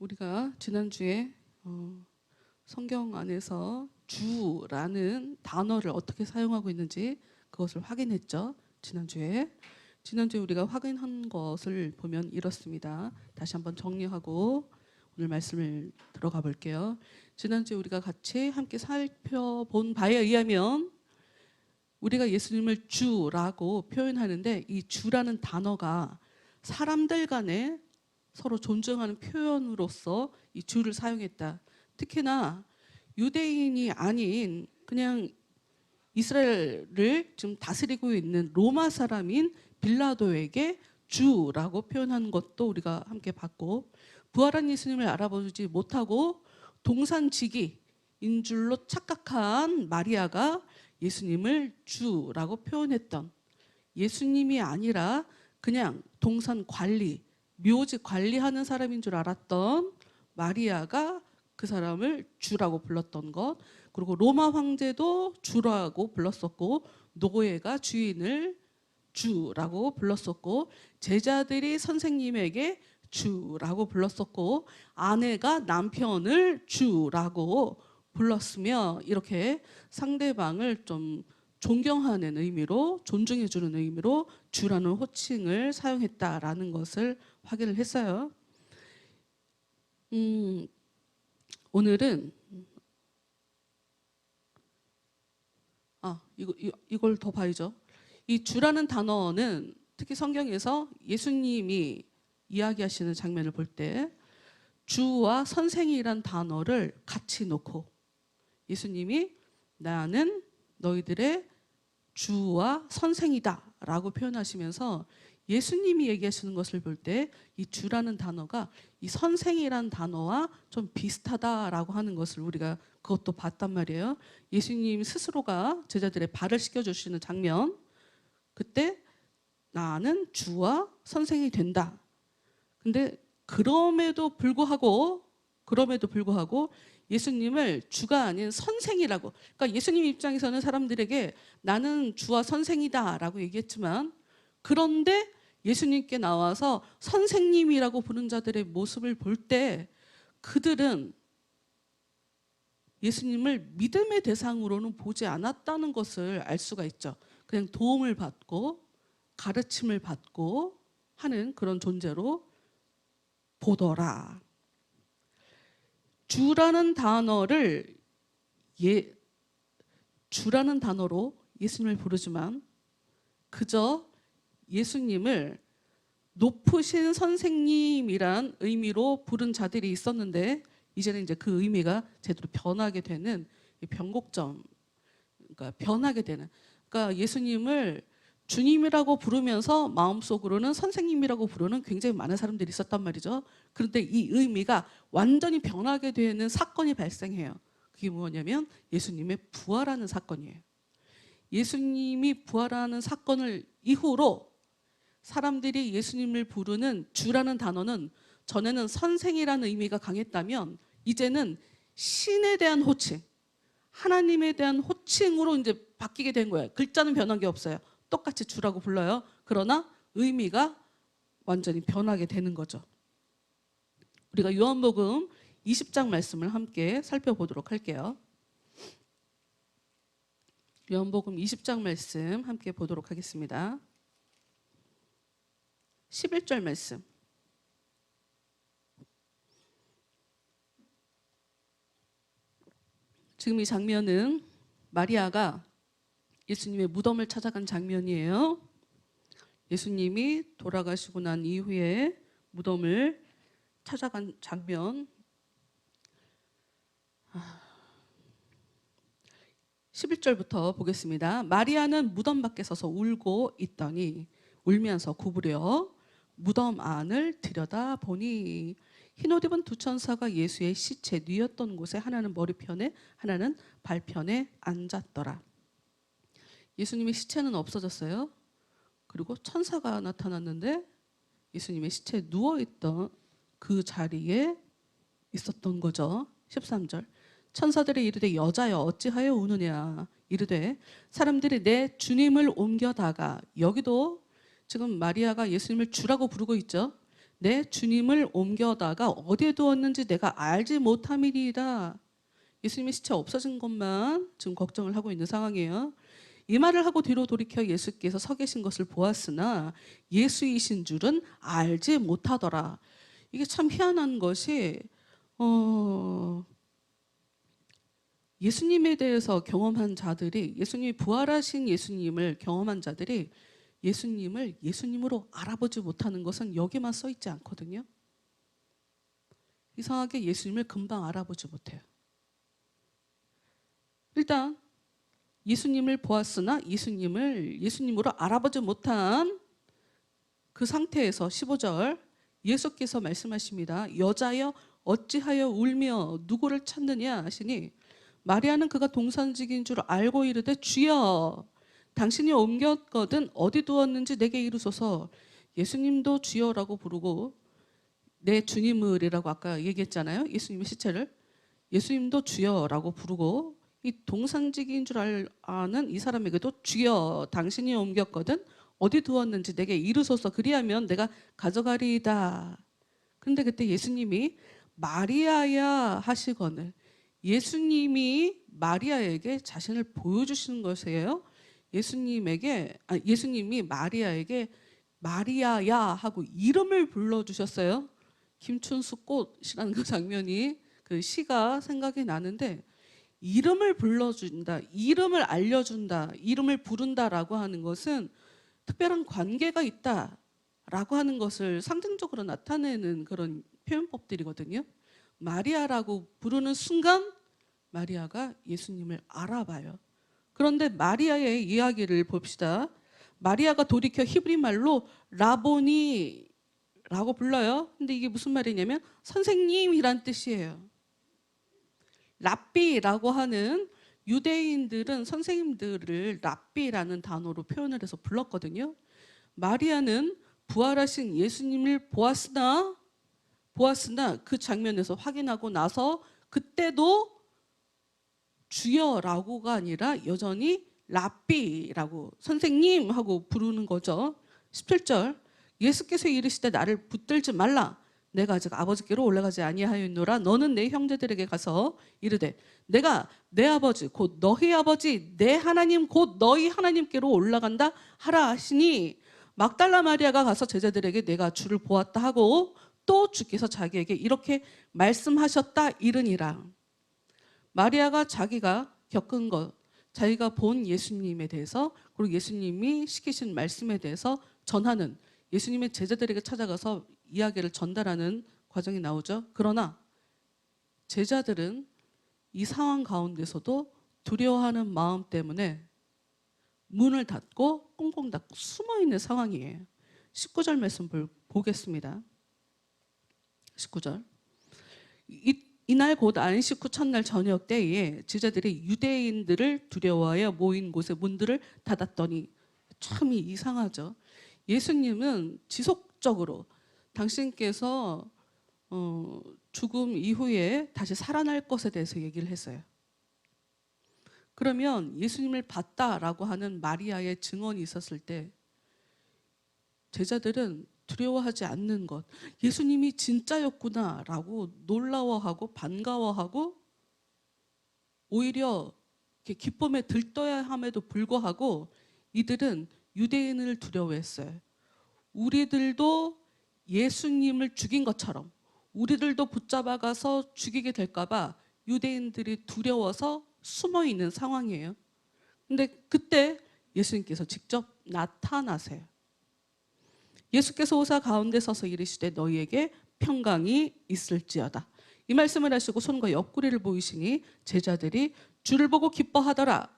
우리가 지난주에 성경 안에서 주라는 단어를 어떻게 사용하고 있는지 그것을 확인했죠. 지난주에 우리가 확인한 것을 보면 이렇습니다. 다시 한번 정리하고 오늘 말씀을 들어가 볼게요. 지난주에 우리가 같이 함께 살펴본 바에 의하면 우리가 예수님을 주라고 표현하는데, 이 주라는 단어가 사람들 간에 서로 존중하는 표현으로서 이 주를 사용했다. 특히나 유대인이 아닌 그냥 이스라엘을 지금 다스리고 있는 로마 사람인 빌라도에게 주라고 표현한 것도 우리가 함께 봤고, 부활한 예수님을 알아보지 못하고 동산지기인 줄로 착각한 마리아가 예수님을 주라고 표현했던, 예수님이 아니라 그냥 동산 관리, 묘지 관리하는 사람인 줄 알았던 마리아가 그 사람을 주라고 불렀던 것, 그리고 로마 황제도 주라고 불렀었고, 노예가 주인을 주라고 불렀었고, 제자들이 선생님에게 주라고 불렀었고, 아내가 남편을 주라고 불렀으며, 이렇게 상대방을 좀 존경하는 의미로, 존중해주는 의미로 주라는 호칭을 사용했다라는 것을 확인을 했어요. 오늘은 이걸 더 봐야죠. 이 주라는 단어는 특히 성경에서 예수님이 이야기하시는 장면을 볼 때 주와 선생이란 단어를 같이 놓고, 예수님이 나는 너희들의 주와 선생이다 라고 표현하시면서 예수님이 얘기하시는 것을 볼 때 이 주라는 단어가 이 선생이란 단어와 좀 비슷하다라고 하는 것을 우리가 그것도 봤단 말이에요. 예수님 스스로가 제자들의 발을 씻겨주시는 장면, 그때 나는 주와 선생이 된다. 근데 그럼에도 불구하고 예수님을 주가 아닌 선생이라고, 그러니까 예수님 입장에서는 사람들에게 나는 주와 선생이다 라고 얘기했지만, 그런데 예수님께 나와서 선생님이라고 부른 자들의 모습을 볼 때 그들은 예수님을 믿음의 대상으로는 보지 않았다는 것을 알 수가 있죠. 그냥 도움을 받고 가르침을 받고 하는 그런 존재로 보더라. 주라는 단어로 예수님을 부르지만 그저 예수님을 높으신 선생님이란 의미로 부른 자들이 있었는데, 이제는 이제 그 의미가 제대로 변하게 되는 변곡점, 그러니까 변하게 되는, 그러니까 예수님을 주님이라고 부르면서 마음속으로는 선생님이라고 부르는 굉장히 많은 사람들이 있었단 말이죠. 그런데 이 의미가 완전히 변하게 되는 사건이 발생해요. 그게 뭐냐면 예수님의 부활하는 사건이에요. 예수님이 부활하는 사건을 이후로 사람들이 예수님을 부르는 주라는 단어는, 전에는 선생이라는 의미가 강했다면 이제는 신에 대한 호칭, 하나님에 대한 호칭으로 이제 바뀌게 된 거예요. 글자는 변한 게 없어요. 똑같이 주라고 불러요. 그러나 의미가 완전히 변하게 되는 거죠. 우리가 요한복음 20장 말씀을 함께 살펴보도록 할게요. 요한복음 20장 말씀 함께 보도록 하겠습니다. 11절 말씀. 지금 이 장면은 마리아가 예수님의 무덤을 찾아간 장면이에요. 예수님이 돌아가시고 난 이후에 무덤을 찾아간 장면. 11절부터 보겠습니다. 마리아는 무덤 밖에 서서 울고 있더니 울면서 구부려 무덤 안을 들여다보니 흰옷 입은 두 천사가 예수의 시체 뉘었던 곳에 하나는 머리편에 하나는 발편에 앉았더라. 예수님의 시체는 없어졌어요. 그리고 천사가 나타났는데 예수님의 시체에 누워있던 그 자리에 있었던 거죠. 13절. 천사들이 이르되 여자여 어찌하여 우느냐. 이르되 사람들이 내 주님을 옮겨다가, 여기도 지금 마리아가 예수님을 주라고 부르고 있죠. 내 주님을 옮겨다가 어디에 두었는지 내가 알지 못함이니이다. 예수님의 시체 없어진 것만 지금 걱정을 하고 있는 상황이에요. 이 말을 하고 뒤로 돌이켜 예수께서 서 계신 것을 보았으나 예수이신 줄은 알지 못하더라. 이게 참 희한한 것이 예수님에 대해서 경험한 자들이, 예수님이 부활하신 예수님을 경험한 자들이 예수님을 예수님으로 알아보지 못하는 것은 여기만 써 있지 않거든요. 이상하게 예수님을 금방 알아보지 못해요. 일단 예수님을 보았으나 예수님을 예수님으로 알아보지 못한 그 상태에서 15절 예수께서 말씀하십니다. 여자여 어찌하여 울며 누구를 찾느냐 하시니 마리아는 그가 동산직인 줄 알고 이르되 주여 당신이 옮겼거든 어디 두었는지 내게 이르소서. 예수님도 주여라고 부르고 내 주님을이라고 아까 얘기했잖아요. 예수님의 시체를 예수님도 주여라고 부르고 이 동산직인 줄 아는 이 사람에게도 주여 당신이 옮겼거든 어디 두었는지 내게 이르소서 그리하면 내가 가져가리이다. 그런데 그때 예수님이 마리아야 하시거늘 예수님이 마리아에게 자신을 보여주시는 것이에요. 예수님이 마리아에게 마리아야 하고 이름을 불러주셨어요. 김춘수 꽃이라는 그 장면이 그 시가 생각이 나는데 이름을 불러준다, 이름을 알려준다, 이름을 부른다라고 하는 것은 특별한 관계가 있다라고 하는 것을 상징적으로 나타내는 그런 표현법들이거든요. 마리아라고 부르는 순간 마리아가 예수님을 알아봐요. 그런데 마리아의 이야기를 봅시다. 마리아가 돌이켜 히브리 말로 라보니라고 불러요. 근데 이게 무슨 말이냐면 선생님이란 뜻이에요. 랍비라고 하는 유대인들은 선생님들을 랍비라는 단어로 표현을 해서 불렀거든요. 마리아는 부활하신 예수님을 보았으나 그 장면에서 확인하고 나서 그때도 주여라고가 아니라 여전히 랍비라고 선생님 하고 부르는 거죠. 17절 예수께서 이르시되 나를 붙들지 말라. 내가 아직 아버지께로 올라가지 아니하였노라. 너는 내 형제들에게 가서 이르되 내가 내 아버지 곧 너희 아버지 내 하나님 곧 너희 하나님께로 올라간다 하라 하시니 막달라 마리아가 가서 제자들에게 내가 주를 보았다 하고 또 주께서 자기에게 이렇게 말씀하셨다 이르니라. 마리아가 자기가 겪은 것, 자기가 본 예수님에 대해서 그리고 예수님이 시키신 말씀에 대해서 전하는 예수님의 제자들에게 찾아가서 이야기를 전달하는 과정이 나오죠. 그러나 제자들은 이 상황 가운데서도 두려워하는 마음 때문에 문을 닫고 꽁꽁 닫고 숨어있는 상황이에요. 19절 말씀 보겠습니다. 19절 이날 곧 안식 후 첫날 저녁 때에 제자들이 유대인들을 두려워하여 모인 곳의 문들을 닫았더니 참 이상하죠. 예수님은 지속적으로 당신께서 죽음 이후에 다시 살아날 것에 대해서 얘기를 했어요. 그러면 예수님을 봤다라고 하는 마리아의 증언이 있었을 때 제자들은 두려워하지 않는 것, 예수님이 진짜였구나라고 놀라워하고 반가워하고 오히려 이렇게 기쁨에 들떠야 함에도 불구하고 이들은 유대인을 두려워했어요. 우리들도 예수님을 죽인 것처럼 우리들도 붙잡아가서 죽이게 될까 봐 유대인들이 두려워서 숨어 있는 상황이에요. 근데 그때 예수님께서 직접 나타나세요. 예수께서 오사 가운데 서서 이르시되 너희에게 평강이 있을지어다. 이 말씀을 하시고 손과 옆구리를 보이시니 제자들이 주를 보고 기뻐하더라.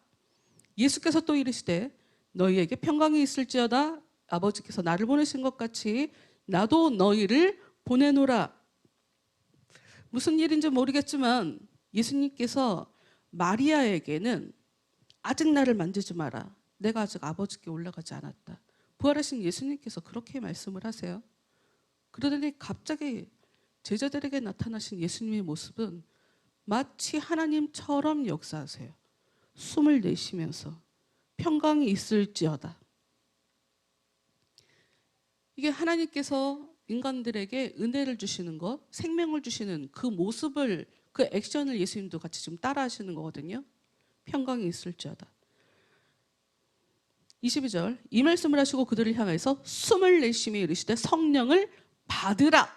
예수께서 또 이르시되 너희에게 평강이 있을지어다. 아버지께서 나를 보내신 것 같이 나도 너희를 보내노라. 무슨 일인지 모르겠지만 예수님께서 마리아에게는 아직 나를 만지지 마라. 내가 아직 아버지께 올라가지 않았다. 부활하신 예수님께서 그렇게 말씀을 하세요. 그러더니 갑자기 제자들에게 나타나신 예수님의 모습은 마치 하나님처럼 역사하세요. 숨을 내쉬면서 평강이 있을지어다. 이게 하나님께서 인간들에게 은혜를 주시는 것, 생명을 주시는 그 모습을, 그 액션을 예수님도 같이 좀 따라 하시는 거거든요. 평강이 있을지어다. 22절, 이 말씀을 하시고 그들을 향해서 숨을 내쉬며 이르시되 성령을 받으라.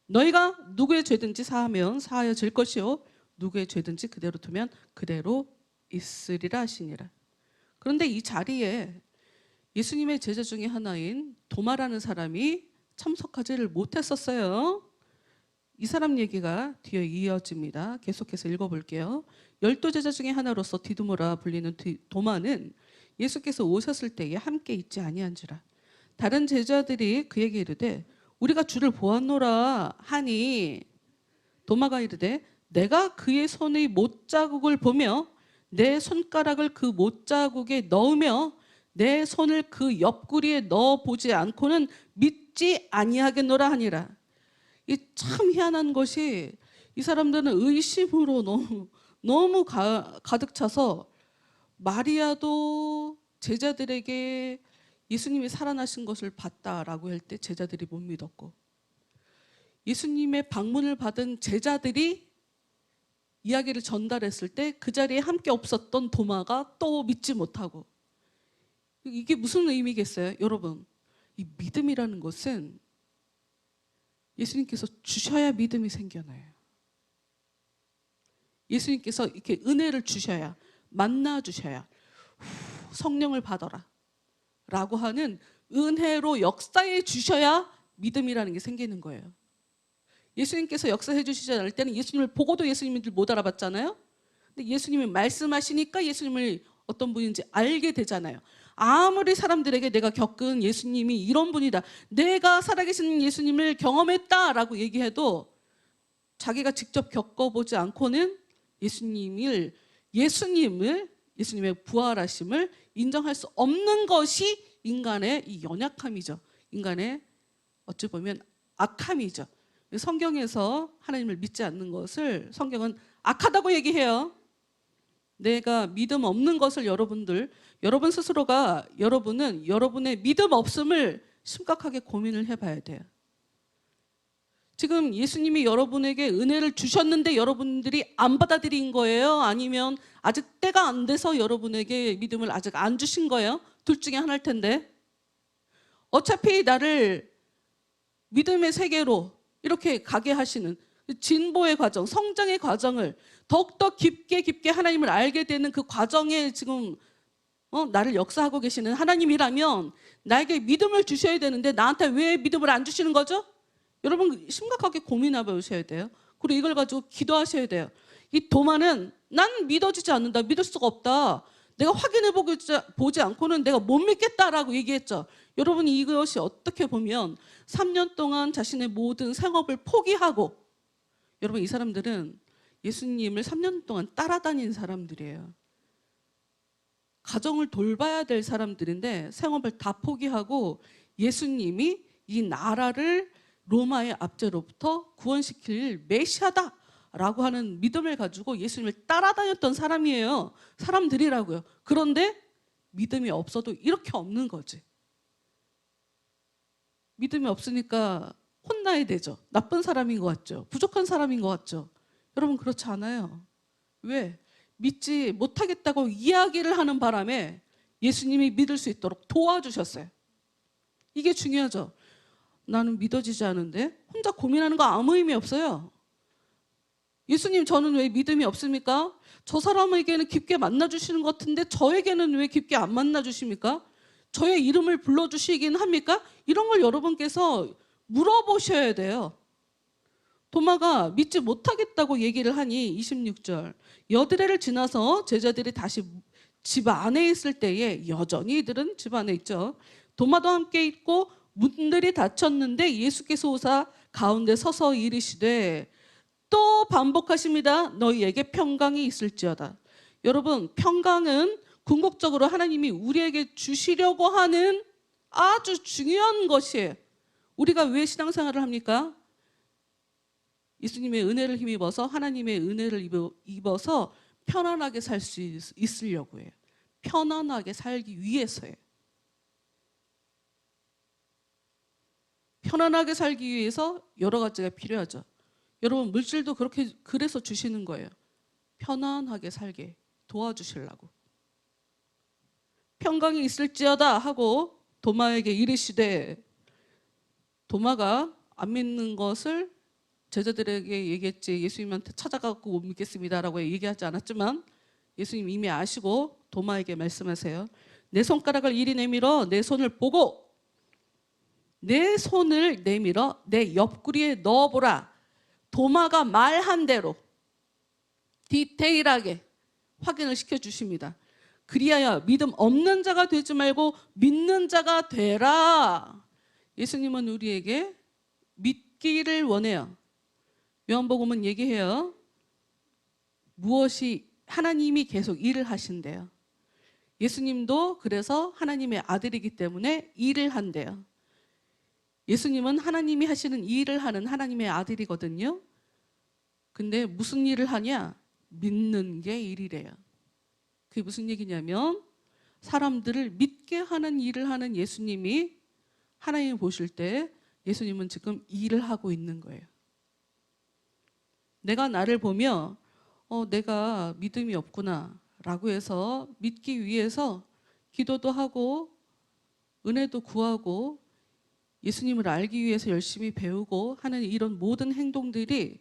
너희가 누구의 죄든지 사하면 사하여질 것이요 누구의 죄든지 그대로 두면 그대로 있으리라 하시니라. 그런데 이 자리에 예수님의 제자 중에 하나인 도마라는 사람이 참석하지를 못했었어요. 이 사람 얘기가 뒤에 이어집니다. 계속해서 읽어볼게요. 12제자 중에 하나로서 디두모라 불리는 도마는 예수께서 오셨을 때에 함께 있지 아니한지라. 다른 제자들이 그에게 이르되 우리가 주를 보았노라 하니 도마가 이르되 내가 그의 손의 못자국을 보며 내 손가락을 그 못자국에 넣으며 내 손을 그 옆구리에 넣어보지 않고는 믿지 아니하겠노라 하니라. 이 참 희한한 것이 이 사람들은 의심으로 너무 가득 차서 마리아도 제자들에게 예수님이 살아나신 것을 봤다라고 할 때 제자들이 못 믿었고, 예수님의 방문을 받은 제자들이 이야기를 전달했을 때 그 자리에 함께 없었던 도마가 또 믿지 못하고, 이게 무슨 의미겠어요? 여러분, 이 믿음이라는 것은 예수님께서 주셔야 믿음이 생겨나요. 예수님께서 이렇게 은혜를 주셔야, 만나 주셔야, 성령을 받아라 라고 하는 은혜로 역사해 주셔야 믿음이라는 게 생기는 거예요. 예수님께서 역사해 주시지 않을 때는 예수님을 보고도 예수님을 못 알아봤잖아요. 근데 예수님이 말씀하시니까 예수님을 어떤 분인지 알게 되잖아요. 아무리 사람들에게 내가 겪은 예수님이 이런 분이다, 내가 살아계신 예수님을 경험했다라고 얘기해도 자기가 직접 겪어보지 않고는 예수님의 부활하심을 인정할 수 없는 것이 인간의 이 연약함이죠. 인간의 어찌 보면 악함이죠. 성경에서 하나님을 믿지 않는 것을 성경은 악하다고 얘기해요. 내가 믿음 없는 것을 여러분 스스로가, 여러분은 여러분의 믿음 없음을 심각하게 고민을 해봐야 돼요. 지금 예수님이 여러분에게 은혜를 주셨는데 여러분들이 안 받아들인 거예요? 아니면 아직 때가 안 돼서 여러분에게 믿음을 아직 안 주신 거예요? 둘 중에 하나일 텐데, 어차피 나를 믿음의 세계로 이렇게 가게 하시는 진보의 과정, 성장의 과정을 더욱더 깊게 하나님을 알게 되는 그 과정에 지금 나를 역사하고 계시는 하나님이라면 나에게 믿음을 주셔야 되는데 나한테 왜 믿음을 안 주시는 거죠? 여러분 심각하게 고민해 보셔야 돼요. 그리고 이걸 가지고 기도하셔야 돼요. 이 도마는 난 믿어지지 않는다, 믿을 수가 없다, 내가 확인해 보지 않고는 내가 못 믿겠다라고 얘기했죠. 여러분이 이것이 어떻게 보면 3년 동안 자신의 모든 생업을 포기하고, 여러분 이 사람들은 예수님을 3년 동안 따라다닌 사람들이에요. 가정을 돌봐야 될 사람들인데 생업을 다 포기하고 예수님이 이 나라를 로마의 압제로부터 구원시킬 메시아다라고 하는 믿음을 가지고 예수님을 따라다녔던 사람들이라고요. 그런데 믿음이 없어도 이렇게 없는 거지. 믿음이 없으니까 혼나야 되죠. 나쁜 사람인 것 같죠. 부족한 사람인 것 같죠. 여러분 그렇지 않아요. 왜? 믿지 못하겠다고 이야기를 하는 바람에 예수님이 믿을 수 있도록 도와주셨어요. 이게 중요하죠. 나는 믿어지지 않은데 혼자 고민하는 거 아무 의미 없어요. 예수님, 저는 왜 믿음이 없습니까? 저 사람에게는 깊게 만나주시는 것 같은데 저에게는 왜 깊게 안 만나주십니까? 저의 이름을 불러주시긴 합니까? 이런 걸 여러분께서 물어보셔야 돼요. 도마가 믿지 못하겠다고 얘기를 하니 26절, 여드레를 지나서 제자들이 다시 집 안에 있을 때에, 여전히 이들은 집 안에 있죠. 도마도 함께 있고 문들이 닫혔는데 예수께서 오사 가운데 서서 이르시되, 또 반복하십니다. 너희에게 평강이 있을지어다. 여러분, 평강은 궁극적으로 하나님이 우리에게 주시려고 하는 아주 중요한 것이에요. 우리가 왜 신앙생활을 합니까? 예수님의 은혜를 힘입어서, 하나님의 은혜를 입어서 편안하게 살 수 있으려고 해요. 편안하게 살기 위해서예요. 편안하게 살기 위해서 여러 가지가 필요하죠. 여러분 물질도 그래서 주시는 거예요. 편안하게 살게 도와주시려고. 평강이 있을지어다 하고 도마에게 이르시되, 도마가 안 믿는 것을 제자들에게 얘기했지 예수님한테 찾아가고 못 믿겠습니다라고 얘기하지 않았지만 예수님 이미 아시고 도마에게 말씀하세요. 내 손가락을 이리 내밀어 내 손을 보고 내 손을 내밀어 내 옆구리에 넣어보라. 도마가 말한 대로 디테일하게 확인을 시켜주십니다. 그리하여 믿음 없는 자가 되지 말고 믿는 자가 되라. 예수님은 우리에게 믿기를 원해요. 요한복음은 얘기해요. 무엇이 하나님이 계속 일을 하신대요. 예수님도 그래서 하나님의 아들이기 때문에 일을 한대요. 예수님은 하나님이 하시는 일을 하는 하나님의 아들이거든요. 근데 무슨 일을 하냐? 믿는 게 일이래요. 그게 무슨 얘기냐면 사람들을 믿게 하는 일을 하는 예수님이 하나님 보실 때 예수님은 지금 일을 하고 있는 거예요. 내가 나를 보며 내가 믿음이 없구나 라고 해서 믿기 위해서 기도도 하고 은혜도 구하고 예수님을 알기 위해서 열심히 배우고 하는 이런 모든 행동들이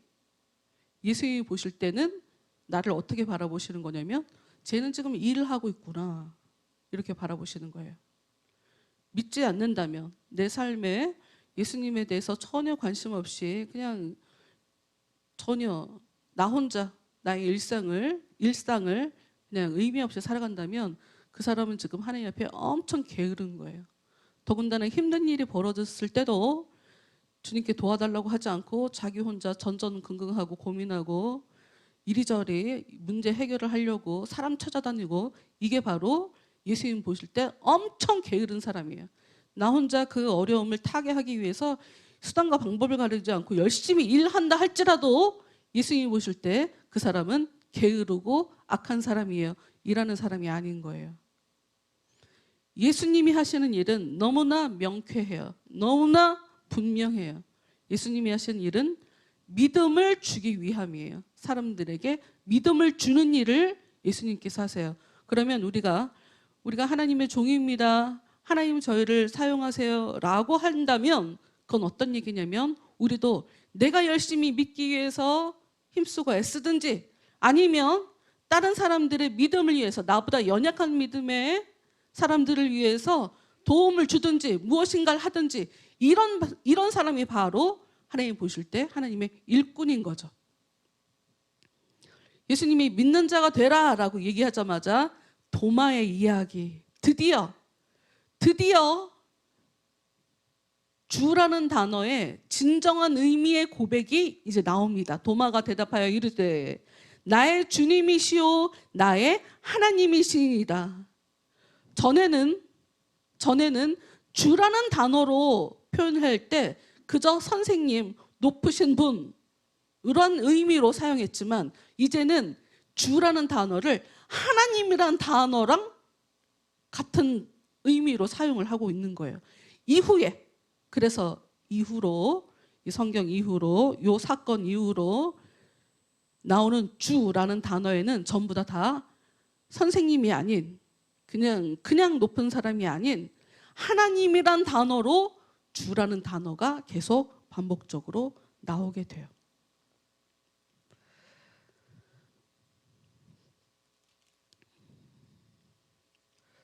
예수님이 보실 때는 나를 어떻게 바라보시는 거냐면 쟤는 지금 일을 하고 있구나 이렇게 바라보시는 거예요. 믿지 않는다면 내 삶에 예수님에 대해서 전혀 관심 없이 그냥 전혀 나 혼자 나의 일상을 그냥 의미 없이 살아간다면 그 사람은 지금 하나님 앞에 엄청 게으른 거예요. 더군다나 힘든 일이 벌어졌을 때도 주님께 도와달라고 하지 않고 자기 혼자 전전긍긍하고 고민하고 이리저리 문제 해결을 하려고 사람 찾아다니고, 이게 바로 예수님 보실 때 엄청 게으른 사람이에요. 나 혼자 그 어려움을 타개하기 위해서 수단과 방법을 가리지 않고 열심히 일한다 할지라도 예수님이 보실 때 그 사람은 게으르고 악한 사람이에요. 일하는 사람이 아닌 거예요. 예수님이 하시는 일은 너무나 명쾌해요. 너무나 분명해요. 예수님이 하시는 일은 믿음을 주기 위함이에요. 사람들에게 믿음을 주는 일을 예수님께서 하세요. 그러면 우리가 하나님의 종입니다. 하나님 저희를 사용하세요 라고 한다면 그건 어떤 얘기냐면 우리도 내가 열심히 믿기 위해서 힘쓰고 애쓰든지 아니면 다른 사람들의 믿음을 위해서 나보다 연약한 믿음의 사람들을 위해서 도움을 주든지 무엇인가를 하든지 이런 사람이 바로 하나님 보실 때 하나님의 일꾼인 거죠. 예수님이 믿는 자가 되라 라고 얘기하자마자 도마의 이야기, 드디어 주라는 단어의 진정한 의미의 고백이 이제 나옵니다. 도마가 대답하여 이르되 나의 주님이시오 나의 하나님이시니이다. 전에는 주라는 단어로 표현할 때 그저 선생님, 높으신 분 이런 의미로 사용했지만 이제는 주라는 단어를 하나님이란 단어랑 같은 의미로 사용을 하고 있는 거예요. 이후에 그래서 이후로 이 성경 이후로 이 사건 이후로 나오는 주라는 단어에는 전부 다 선생님이 아닌 그냥 높은 사람이 아닌 하나님이란 단어로 주라는 단어가 계속 반복적으로 나오게 돼요.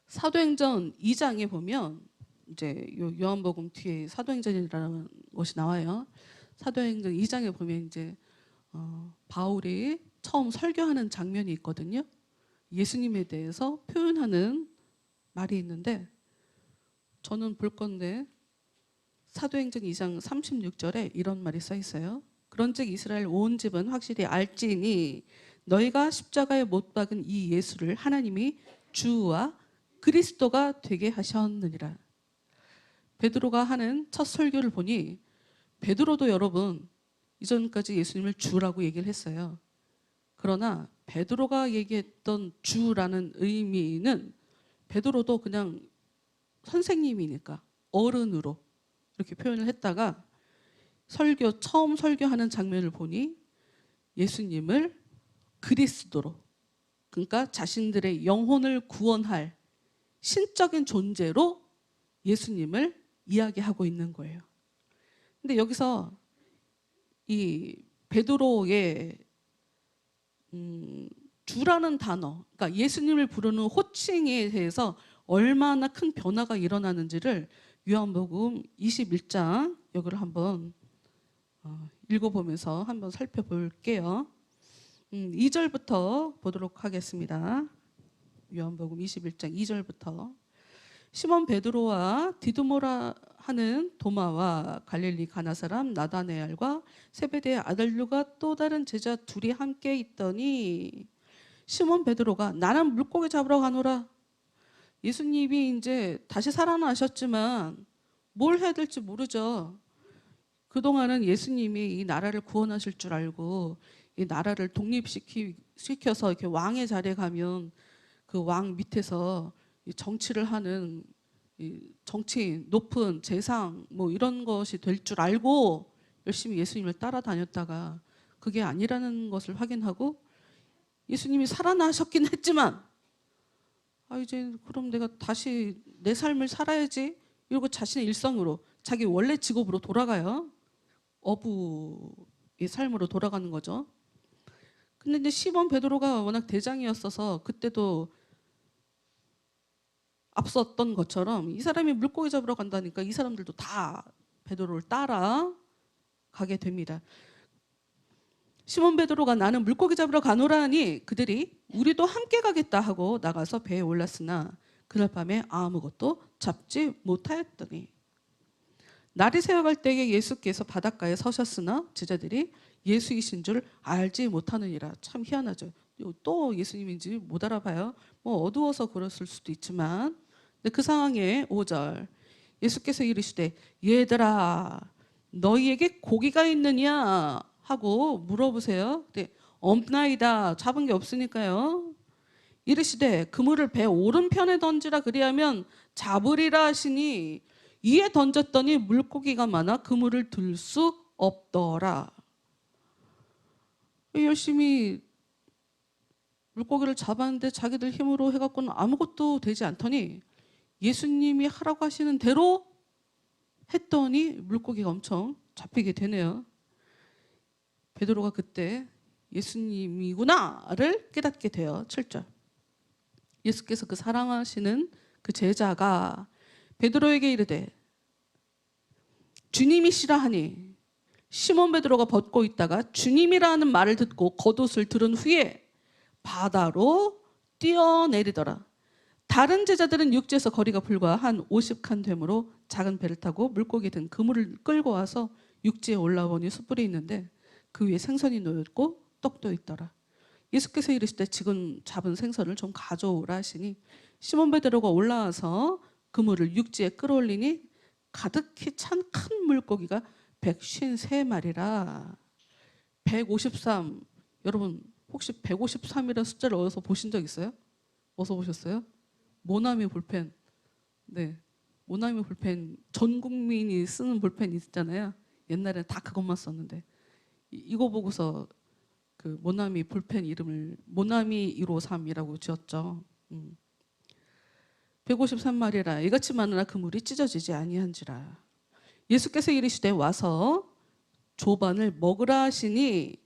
사도행전 2장에 보면 이제 요한복음 뒤에 사도행전이라는 것이 나와요. 사도행전 2장에 보면 이제 바울이 처음 설교하는 장면이 있거든요. 예수님에 대해서 표현하는 말이 있는데 저는 볼 건데 사도행전 2장 36절에 이런 말이 써 있어요. 그런즉 이스라엘 온 집은 확실히 알지니 너희가 십자가에 못 박은 이 예수를 하나님이 주와 그리스도가 되게 하셨느니라. 베드로가 하는 첫 설교를 보니 베드로도 여러분 이전까지 예수님을 주라고 얘기를 했어요. 그러나 베드로가 얘기했던 주라는 의미는 베드로도 그냥 선생님이니까 어른으로 이렇게 표현을 했다가 처음 설교하는 장면을 보니 예수님을 그리스도로, 그러니까 자신들의 영혼을 구원할 신적인 존재로 예수님을 이야기하고 있는 거예요. 근데 여기서 이 베드로의 주라는 단어, 그러니까 예수님을 부르는 호칭에 대해서 얼마나 큰 변화가 일어나는지를 요한복음 21장 여기를 한번 읽어보면서 한번 살펴볼게요. 2절부터 보도록 하겠습니다. 요한복음 21장 2절부터. 시몬 베드로와 디두모라 하는 도마와 갈릴리 가나 사람 나다네엘과 세베대의 아들류가 또 다른 제자 둘이 함께 있더니 시몬 베드로가 나는 물고기 잡으러 가노라. 예수님이 이제 다시 살아나셨지만 뭘 해야 될지 모르죠. 그동안은 예수님이 이 나라를 구원하실 줄 알고 이 나라를 독립시켜서 이렇게 왕의 자리에 가면 그 왕 밑에서 정치를 하는 정치인, 높은 재상 뭐 이런 것이 될 줄 알고 열심히 예수님을 따라다녔다가 그게 아니라는 것을 확인하고 예수님이 살아나셨긴 했지만 이제 그럼 내가 다시 내 삶을 살아야지 이러고 자신의 일상으로 자기 원래 직업으로 돌아가요. 어부의 삶으로 돌아가는 거죠. 근데 이제 시몬 베드로가 워낙 대장이었어서 그때도 앞섰던 것처럼 이 사람이 물고기 잡으러 간다니까 이 사람들도 다 베드로를 따라 가게 됩니다. 시몬 베드로가 나는 물고기 잡으러 가노라 하니 그들이 우리도 함께 가겠다 하고 나가서 배에 올랐으나 그날 밤에 아무것도 잡지 못하였더니 날이 새어갈 때에 예수께서 바닷가에 서셨으나 제자들이 예수이신 줄 알지 못하느니라. 참 희한하죠. 또 예수님인지 못 알아봐요. 뭐 어두워서 그랬을 수도 있지만 근데 그 상황에 5절 예수께서 이르시되 얘들아 너희에게 고기가 있느냐 하고 물어보세요. 근데 없나이다. 잡은 게 없으니까요. 이르시되 그물을 배 오른편에 던지라 그리하면 잡으리라 하시니 이에 던졌더니 물고기가 많아 그물을 들 수 없더라. 열심히 물고기를 잡았는데 자기들 힘으로 해갖고는 아무것도 되지 않더니 예수님이 하라고 하시는 대로 했더니 물고기가 엄청 잡히게 되네요. 베드로가 그때 예수님이구나를 깨닫게 돼요. 7절. 예수께서 그 사랑하시는 그 제자가 베드로에게 이르되 주님이시라 하니 시몬 베드로가 벗고 있다가 주님이라는 말을 듣고 겉옷을 들은 후에 바다로 뛰어내리더라. 다른 제자들은 육지에서 거리가 불과 한 50칸 되므로 작은 배를 타고 물고기 든 그물을 끌고 와서 육지에 올라오니 숯불이 있는데 그 위에 생선이 놓였고 떡도 있더라. 예수께서 이르시되 지금 잡은 생선을 좀 가져오라 하시니 시몬 베드로가 올라와서 그물을 육지에 끌어올리니 가득히 찬 큰 물고기가 153마리라. 153. 여러분 혹시 153이라는 숫자를 어디서 보신 적 있어요? 어디서 보셨어요? 모나미 볼펜. 네, 모나미 볼펜 전 국민이 쓰는 볼펜 있잖아요. 옛날에는 다 그것만 썼는데 이거 보고서 그 모나미 볼펜 이름을 모나미 153이라고 지었죠. 153마리라 이같이 많으나 그물이 찢어지지 아니한지라. 예수께서 이르시되 와서 조반을 먹으라 하시니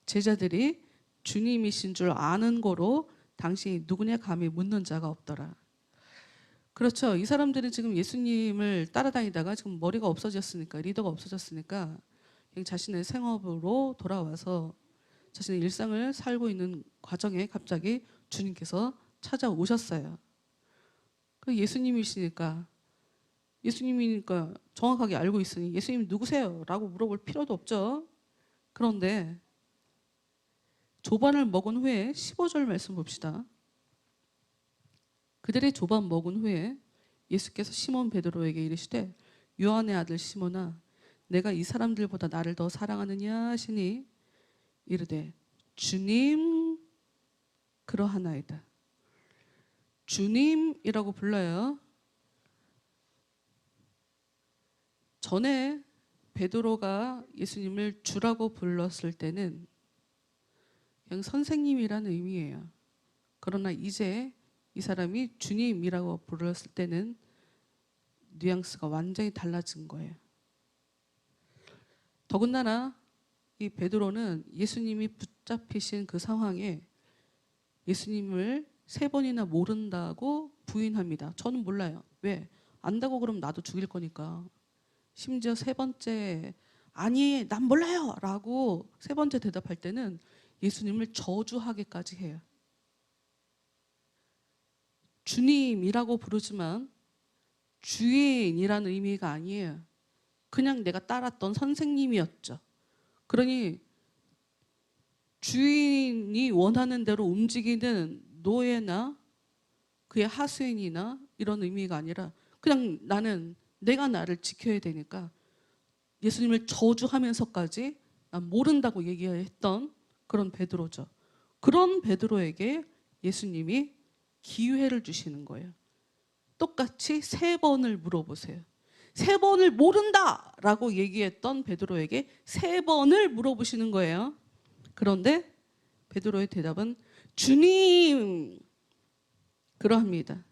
제자들이 주님이신 줄 아는 거로 당신이 누구냐 감히 묻는 자가 없더라. 그렇죠. 이 사람들은 지금 예수님을 따라다니다가 지금 머리가 없어졌으니까 리더가 없어졌으니까 자신의 생업으로 돌아와서 자신의 일상을 살고 있는 과정에 갑자기 주님께서 찾아오셨어요. 그 예수님이시니까 정확하게 알고 있으니 예수님 누구세요? 라고 물어볼 필요도 없죠. 그런데 조반을 먹은 후에 15절 말씀 봅시다. 그들의 조반 먹은 후에 예수께서 시몬 베드로에게 이르시되 요한의 아들 시몬아 내가 이 사람들보다 나를 더 사랑하느냐 하시니 이르되 주님 그러하나이다. 주님이라고 불러요. 전에 베드로가 예수님을 주라고 불렀을 때는 그냥 선생님이라는 의미예요. 그러나 이제 이 사람이 주님이라고 불렀을 때는 뉘앙스가 완전히 달라진 거예요. 더군다나 이 베드로는 예수님이 붙잡히신 그 상황에 예수님을 3번이나 모른다고 부인합니다. 저는 몰라요. 왜? 안다고 그러면 나도 죽일 거니까. 심지어 3번째 아니 난 몰라요 라고 3번째 대답할 때는 예수님을 저주하기까지 해요. 주님이라고 부르지만 주인이라는 의미가 아니에요. 그냥 내가 따랐던 선생님이었죠. 그러니 주인이 원하는 대로 움직이는 노예나 그의 하수인이나 이런 의미가 아니라 그냥 내가 나를 지켜야 되니까 예수님을 저주하면서까지 난 모른다고 얘기했던 그런 베드로죠. 그런 베드로에게 예수님이 기회를 주시는 거예요. 똑같이 3번을 물어보세요. 3번을 모른다라고 얘기했던 베드로에게 3번을 물어보시는 거예요. 그런데 베드로의 대답은 주님 그러합니다.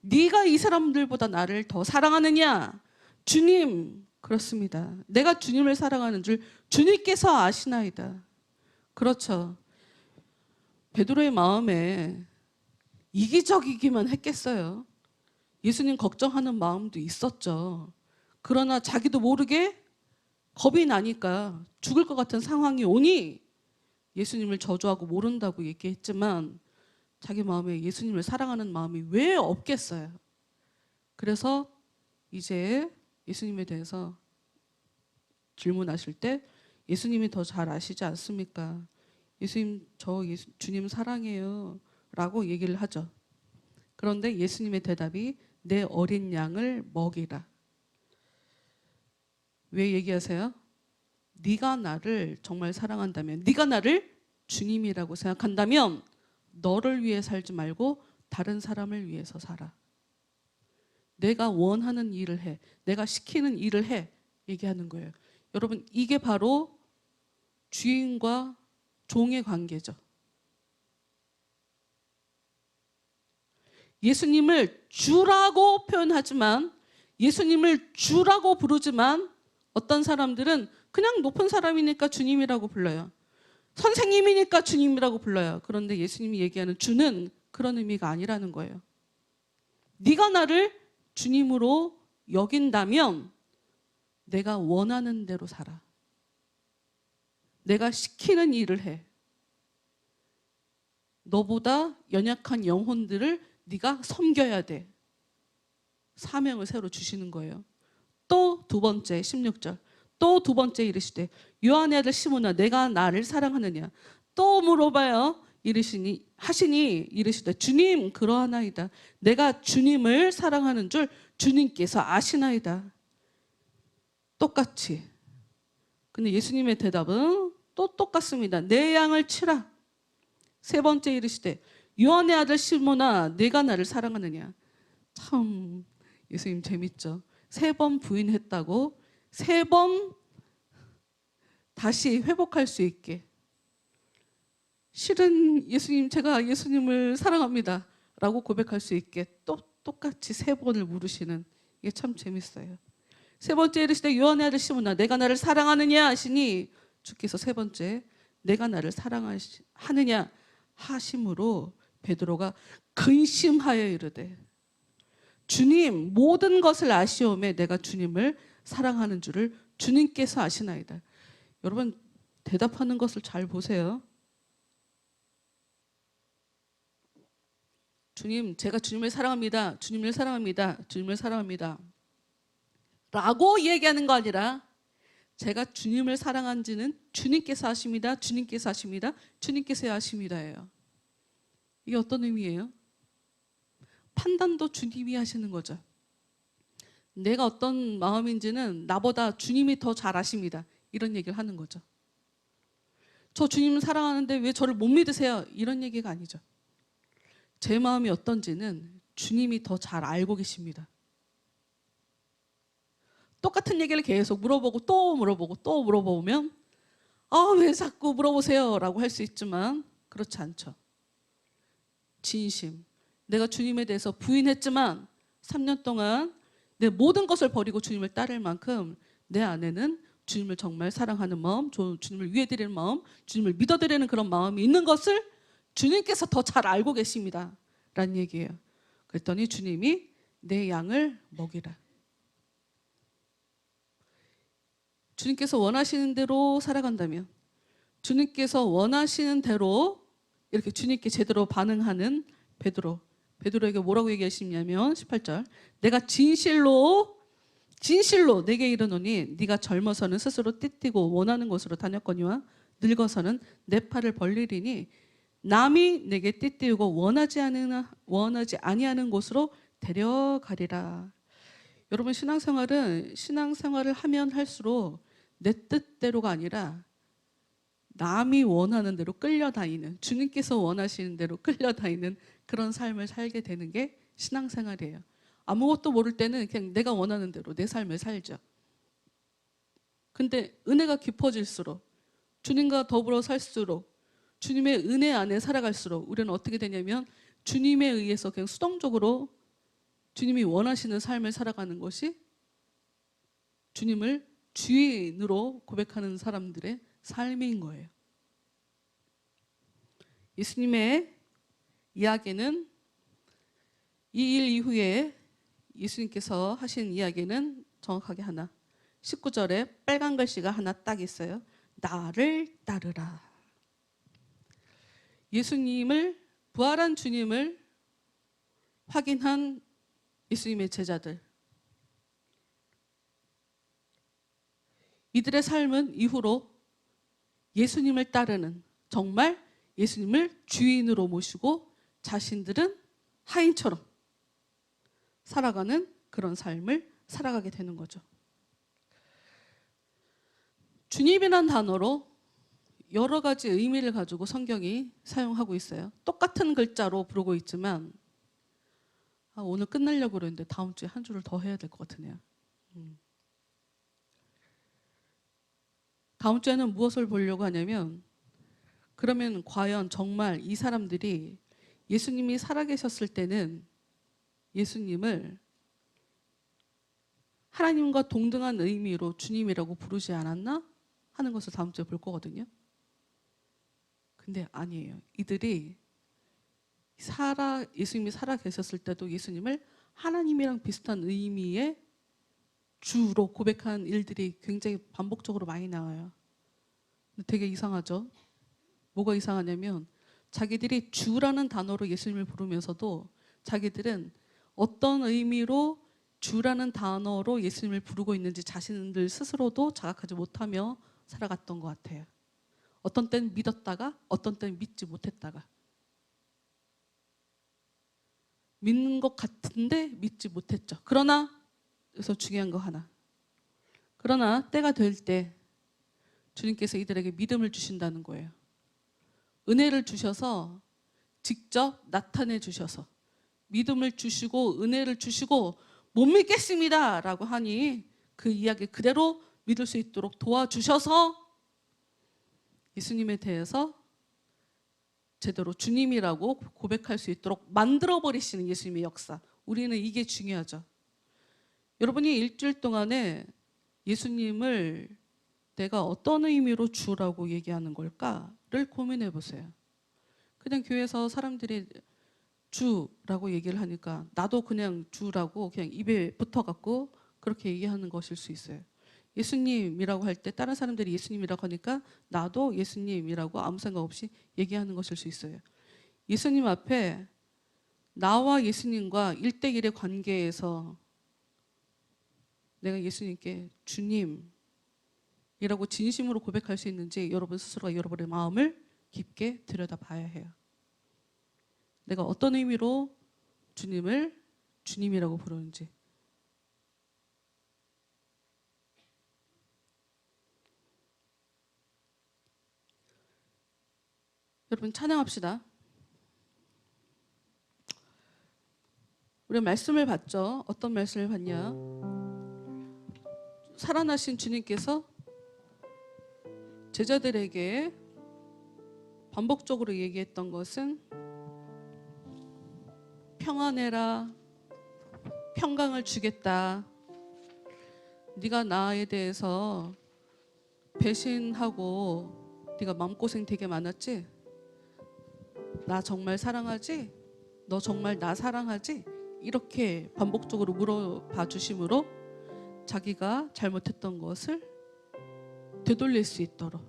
네가 이 사람들보다 나를 더 사랑하느냐? 주님 그렇습니다. 내가 주님을 사랑하는 줄 주님께서 아시나이다. 그렇죠. 베드로의 마음에 이기적이기만 했겠어요. 예수님 걱정하는 마음도 있었죠. 그러나 자기도 모르게 겁이 나니까 죽을 것 같은 상황이 오니 예수님을 저주하고 모른다고 얘기했지만 자기 마음에 예수님을 사랑하는 마음이 왜 없겠어요. 그래서 이제 예수님에 대해서 질문하실 때 예수님이 더 잘 아시지 않습니까? 예수님 주님 사랑해요 라고 얘기를 하죠. 그런데 예수님의 대답이 내 어린 양을 먹이라. 왜 얘기하세요? 네가 나를 정말 사랑한다면, 네가 나를 주님이라고 생각한다면 너를 위해 살지 말고 다른 사람을 위해서 살아. 내가 원하는 일을 해. 내가 시키는 일을 해. 얘기하는 거예요. 여러분, 이게 바로 주인과 종의 관계죠. 예수님을 주라고 표현하지만, 예수님을 주라고 부르지만 어떤 사람들은 그냥 높은 사람이니까 주님이라고 불러요. 선생님이니까 주님이라고 불러요. 그런데 예수님이 얘기하는 주는 그런 의미가 아니라는 거예요. 네가 나를 주님으로 여긴다면 내가 원하는 대로 살아. 내가 시키는 일을 해. 너보다 연약한 영혼들을 네가 섬겨야 돼. 사명을 새로 주시는 거예요. 또 2번째 16절. 또 2번째 이르시되 요한의 아들 시몬아 내가 나를 사랑하느냐. 또 물어봐요. 하시니 이르시되 주님 그러하나이다. 내가 주님을 사랑하는 줄 주님께서 아시나이다. 똑같이. 근데 예수님의 대답은 또 똑같습니다. 내 양을 치라. 3번째 이르시되 요한의 아들 시몬아 내가 나를 사랑하느냐. 참 예수님 재밌죠. 3번 부인했다고 3번 다시 회복할 수 있게. 실은 예수님 제가 예수님을 사랑합니다 라고 고백할 수 있게 또 똑같이 3번을 물으시는 이게 참 재밌어요. 3번째 이르시되 요한의 아들 시몬아 내가 나를 사랑하느냐 하시니 주께서 3번째 내가 나를 사랑하느냐 하심으로 베드로가 근심하여 이르되 주님 모든 것을 아시오매 내가 주님을 사랑하는 줄을 주님께서 아시나이다. 여러분 대답하는 것을 잘 보세요. 주님 제가 주님을 사랑합니다. 주님을 사랑합니다. 주님을 사랑합니다. 라고 얘기하는 거 아니라 제가 주님을 사랑한지는 주님께서 아십니다. 주님께서 아십니다. 주님께서 아십니다예요. 이게 어떤 의미예요? 판단도 주님이 하시는 거죠. 내가 어떤 마음인지는 나보다 주님이 더 잘 아십니다. 이런 얘기를 하는 거죠. 저 주님을 사랑하는데 왜 저를 못 믿으세요? 이런 얘기가 아니죠. 제 마음이 어떤지는 주님이 더 잘 알고 계십니다. 똑같은 얘기를 계속 물어보고 또 물어보고 또 물어보면 왜 자꾸 물어보세요 라고 할 수 있지만 그렇지 않죠. 진심. 내가 주님에 대해서 부인했지만 3년 동안 내 모든 것을 버리고 주님을 따를 만큼 내 안에는 주님을 정말 사랑하는 마음, 주님을 위해 드리는 마음, 주님을 믿어드리는 그런 마음이 있는 것을 주님께서 더 잘 알고 계십니다 라는 얘기예요. 그랬더니 주님이 내 양을 먹이라. 주님께서 원하시는 대로 살아간다면, 주님께서 원하시는 대로 이렇게 주님께 제대로 반응하는 베드로에게 뭐라고 얘기하시냐면 18절, 내가 진실로 내게 이르노니 네가 젊어서는 스스로 띠띠고 원하는 곳으로 다녔거니와 늙어서는 내 팔을 벌리리니 남이 내게 띠띠우고 원하지 아니하는 곳으로 데려가리라. 여러분, 신앙생활을 하면 할수록 내 뜻대로가 아니라 남이 원하는 대로 끌려다니는, 주님께서 원하시는 대로 끌려다니는 그런 삶을 살게 되는 게 신앙생활이에요. 아무것도 모를 때는 그냥 내가 원하는 대로 내 삶을 살죠. 근데 은혜가 깊어질수록, 주님과 더불어 살수록, 주님의 은혜 안에 살아갈수록 우리는 어떻게 되냐면 주님에 의해서 그냥 수동적으로 주님이 원하시는 삶을 살아가는 것이 주님을 주인으로 고백하는 사람들의 삶인 거예요. 예수님의 이야기는, 이 일 이후에 예수님께서 하신 이야기는 정확하게 하나, 19절에 빨간 글씨가 하나 딱 있어요. 나를 따르라. 예수님을, 부활한 주님을 확인한 예수님의 제자들, 이들의 삶은 이후로 예수님을 따르는, 정말 예수님을 주인으로 모시고 자신들은 하인처럼 살아가는 그런 삶을 살아가게 되는 거죠. 주님이란 단어로 여러 가지 의미를 가지고 성경이 사용하고 있어요. 똑같은 글자로 부르고 있지만 오늘 끝내려고 그러는데 다음 주에 한 줄을 더 해야 될 것 같으네요. 다음 주에는 무엇을 보려고 하냐면, 그러면 과연 정말 이 사람들이 예수님이 살아계셨을 때는 예수님을 하나님과 동등한 의미로 주님이라고 부르지 않았나 하는 것을 다음 주에 볼 거거든요. 근데 아니에요. 이들이 예수님이 살아계셨을 때도 예수님을 하나님이랑 비슷한 의미의 주로 고백한 일들이 굉장히 반복적으로 많이 나와요. 되게 이상하죠? 뭐가 이상하냐면 자기들이 주라는 단어로 예수님을 부르면서도 자기들은 어떤 의미로 주라는 단어로 예수님을 부르고 있는지 자신들 스스로도 자각하지 못하며 살아갔던 것 같아요. 어떤 때는 믿었다가 어떤 때는 믿지 못했다가, 믿는 것 같은데 믿지 못했죠. 그러나 여기서 중요한 거 하나, 그러나 때가 될 때 주님께서 이들에게 믿음을 주신다는 거예요. 은혜를 주셔서, 직접 나타내 주셔서 믿음을 주시고 은혜를 주시고 못 믿겠습니다 라고 하니 그 이야기 그대로 믿을 수 있도록 도와주셔서 예수님에 대해서 제대로 주님이라고 고백할 수 있도록 만들어버리시는 예수님의 역사, 우리는 이게 중요하죠. 여러분이 일주일 동안에 예수님을 내가 어떤 의미로 주라고 얘기하는 걸까를 고민해 보세요. 그냥 교회에서 사람들이 주라고 얘기를 하니까 나도 그냥 주라고 그냥 입에 붙어갖고 그렇게 얘기하는 것일 수 있어요. 예수님이라고 할 때 다른 사람들이 예수님이라고 하니까 나도 예수님이라고 아무 생각 없이 얘기하는 것일 수 있어요. 예수님 앞에 나와 예수님과 1대1의 관계에서 내가 예수님께 주님이라고 진심으로 고백할 수 있는지 여러분 스스로가 여러분의 마음을 깊게 들여다봐야 해요. 내가 어떤 의미로 주님을 주님이라고 부르는지. 여러분 찬양합시다. 우리 말씀을 봤죠? 어떤 말씀을 봤냐? 살아나신 주님께서 제자들에게 반복적으로 얘기했던 것은 평안해라, 평강을 주겠다. 네가 나에 대해서 배신하고 네가 마음고생 되게 많았지? 나 정말 사랑하지? 너 정말 나 사랑하지? 이렇게 반복적으로 물어봐 주심으로 자기가 잘못했던 것을 되돌릴 수 있도록,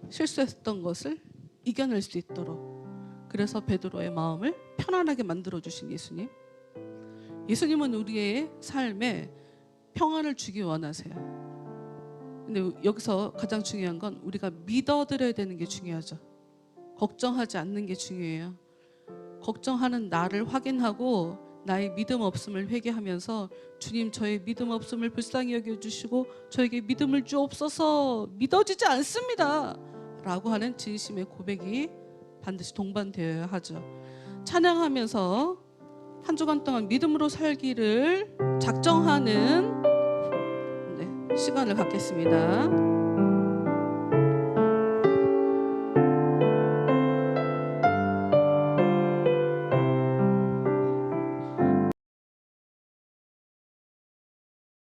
실수했던 것을 이겨낼 수 있도록, 그래서 베드로의 마음을 편안하게 만들어 주신 예수님. 예수님은 우리의 삶에 평안을 주기 원하세요. 근데 여기서 가장 중요한 건 우리가 믿어드려야 되는 게 중요하죠. 걱정하지 않는 게 중요해요. 걱정하는 나를 확인하고 나의 믿음 없음을 회개하면서 주님, 저의 믿음 없음을 불쌍히 여겨주시고 저에게 믿음을 주옵소서, 믿어지지 않습니다 라고 하는 진심의 고백이 반드시 동반되어야 하죠. 찬양하면서 한 주간 동안 믿음으로 살기를 작정하는 시간을 갖겠습니다.